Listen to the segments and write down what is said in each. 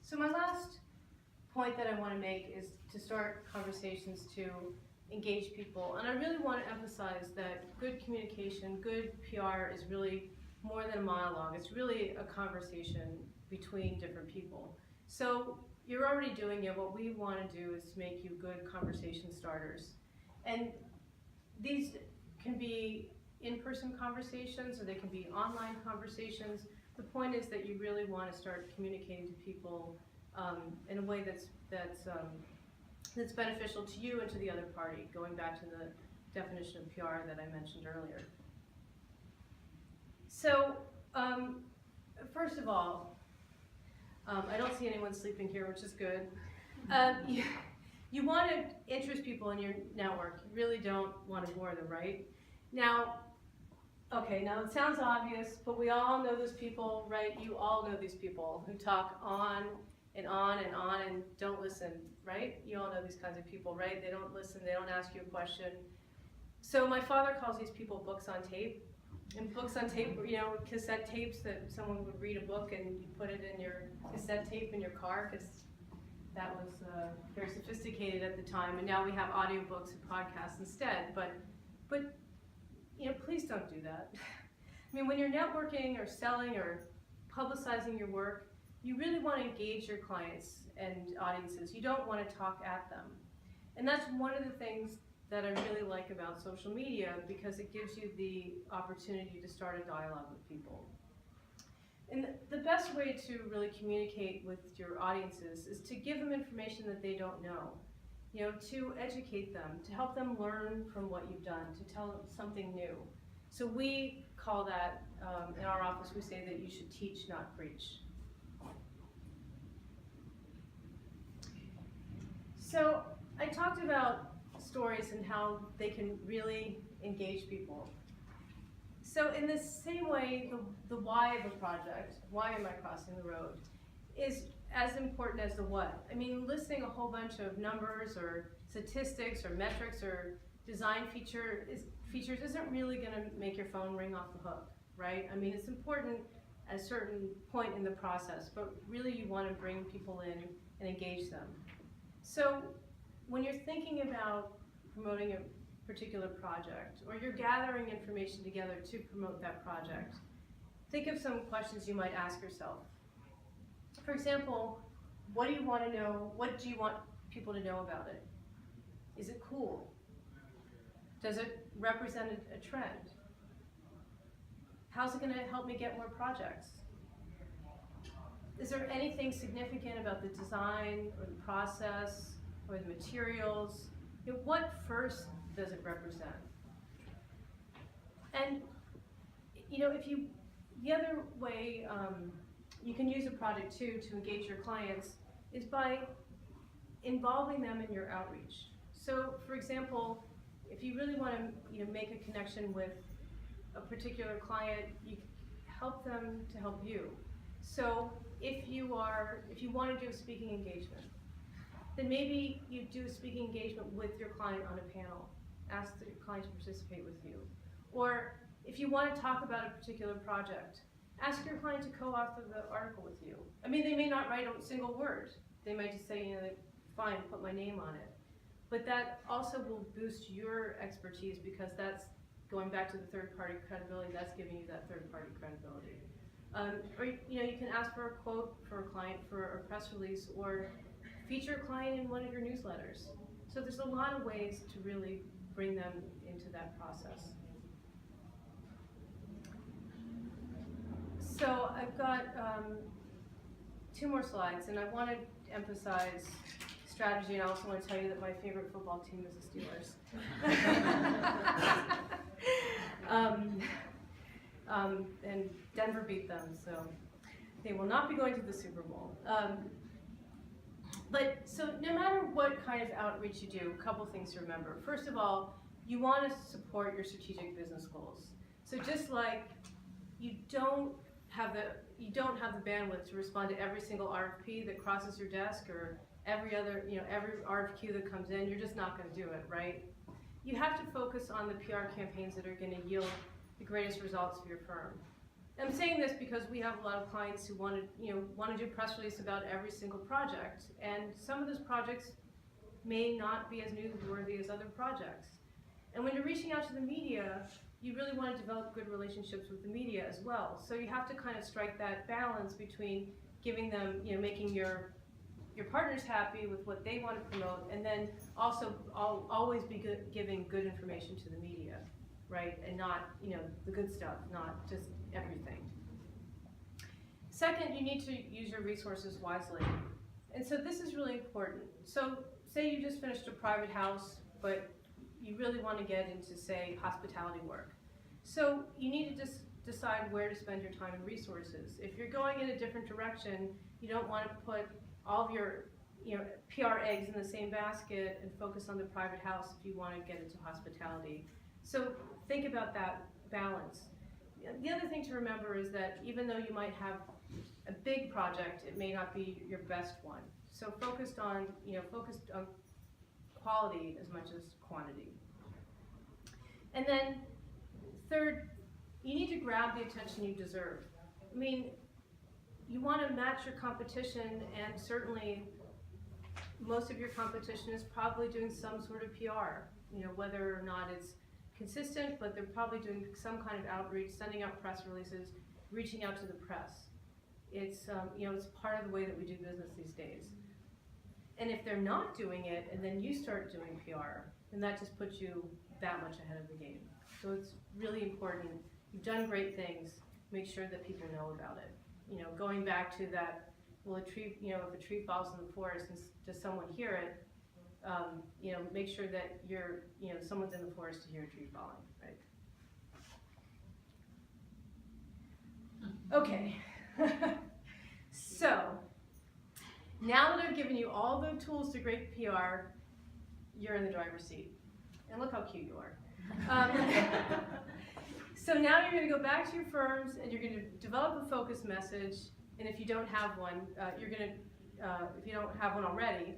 So my last point that I want to make is to start conversations to engage people. And I really want to emphasize that good communication, good PR is really more than a monologue. It's really a conversation between different people. So you're already doing it. What we want to do is to make you good conversation starters. And these can be in-person conversations or they can be online conversations. The point is that you really want to start communicating to people in a way that's beneficial to you and to the other party, going back to the definition of PR that I mentioned earlier. So, first of all, I don't see anyone sleeping here, which is good. You want to interest people in your network. You really don't want to bore them, right? Now, okay, now it sounds obvious, but we all know those people, right? You all know these people who talk on and on and on and don't listen, right? You all know these kinds of people, right? They don't listen, they don't ask you a question. So my father calls these people books on tape. And books on tape, you know, cassette tapes that someone would read a book and you put it in your cassette tape in your car, because that was very sophisticated at the time. And now we have audiobooks and podcasts instead. But you know, please don't do that. I mean, when you're networking or selling or publicizing your work, you really want to engage your clients and audiences. You don't want to talk at them. And that's one of the things that I really like about social media, because it gives you the opportunity to start a dialogue with people. And the best way to really communicate with your audiences is to give them information that they don't know. You know, to educate them, to help them learn from what you've done, to tell them something new. So we call that, in our office, we say that you should teach, not preach. So I talked about stories and how they can really engage people. So in the same way, the why of a project, why am I crossing the road, is as important as the what. I mean, listing a whole bunch of numbers or statistics or metrics or design features isn't really going to make your phone ring off the hook, right? I mean, it's important at a certain point in the process, but really you want to bring people in and engage them. So when you're thinking about promoting a particular project, or you're gathering information together to promote that project, think of some questions you might ask yourself. For example, what do you want to know? What do you want people to know about it? Is it cool? Does it represent a trend? How's it going to help me get more projects? Is there anything significant about the design or the process or the materials? You know, what first does it represent? And you know, the other way you can use a project too to engage your clients is by involving them in your outreach. So, for example, if you really want to make a connection with a particular client, you help them to help you. So, if you want to do a speaking engagement, then maybe you do a speaking engagement with your client on a panel. Ask the client to participate with you. Or if you want to talk about a particular project, ask your client to co-author the article with you. I mean, they may not write a single word. They might just say, you know, fine, put my name on it. But that also will boost your expertise, because that's going back to the third-party credibility. That's giving you that third-party credibility. Or you know, you can ask for a quote for a client for a press release, or feature a client in one of your newsletters. So there's a lot of ways to really bring them into that process. So I've got 2 more slides, and I want to emphasize strategy, and I also want to tell you that my favorite football team is the Steelers. And Denver beat them, so they will not be going to the Super Bowl. But so no matter what kind of outreach you do, a couple things to remember. First of all, you want to support your strategic business goals. So just like you don't have the bandwidth to respond to every single RFP that crosses your desk, or every other, every RFQ that comes in, you're just not going to do it, right? You have to focus on the PR campaigns that are going to yield the greatest results for your firm. I'm saying this because we have a lot of clients who want to do press release about every single project, and some of those projects may not be as newsworthy as other projects. And when you're reaching out to the media, you really want to develop good relationships with the media as well. So you have to kind of strike that balance between giving them, making your partners happy with what they want to promote, and then also always be giving good information to the media, right? And not, the good stuff, not just everything. Second, you need to use your resources wisely. And so this is really important. So say you just finished a private house, but you really want to get into, say, hospitality work. So you need to just decide where to spend your time and resources. If you're going in a different direction, you don't want to put all of your PR eggs in the same basket and focus on the private house if you want to get into hospitality. So think about that balance. The other thing to remember is that even though you might have a big project, it may not be your best one. So focused on quality as much as quantity. And then third, you need to grab the attention you deserve. I mean, you want to match your competition, and certainly most of your competition is probably doing some sort of PR, whether or not it's consistent, but they're probably doing some kind of outreach, sending out press releases, reaching out to the press. It's, it's part of the way that we do business these days. And if they're not doing it, and then you start doing PR, then that just puts you that much ahead of the game. So it's really important. You've done great things. Make sure that people know about it. Going back to that, well, if a tree falls in the forest, and does someone hear it? Make sure that someone's in the forest to hear a tree falling, right? Okay. So, now that I've given you all the tools to great PR, you're in the driver's seat. And look how cute you are. So now you're going to go back to your firms and you're going to develop a focus message. And if you don't have one, if you don't have one already,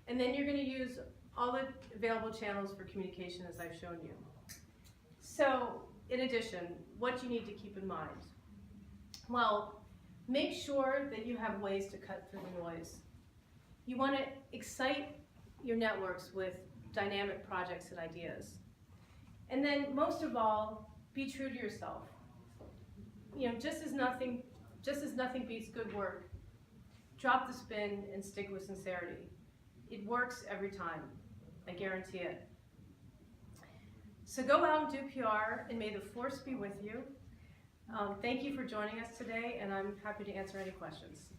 and then you're going to use all the available channels for communication as I've shown you. So, in addition, what you need to keep in mind? Well, make sure that you have ways to cut through the noise. You want to excite your networks with dynamic projects and ideas. And then, most of all, be true to yourself. Just as nothing beats good work, drop the spin and stick with sincerity. It works every time, I guarantee it. So go out and do PR, and may the force be with you. Thank you for joining us today, and I'm happy to answer any questions.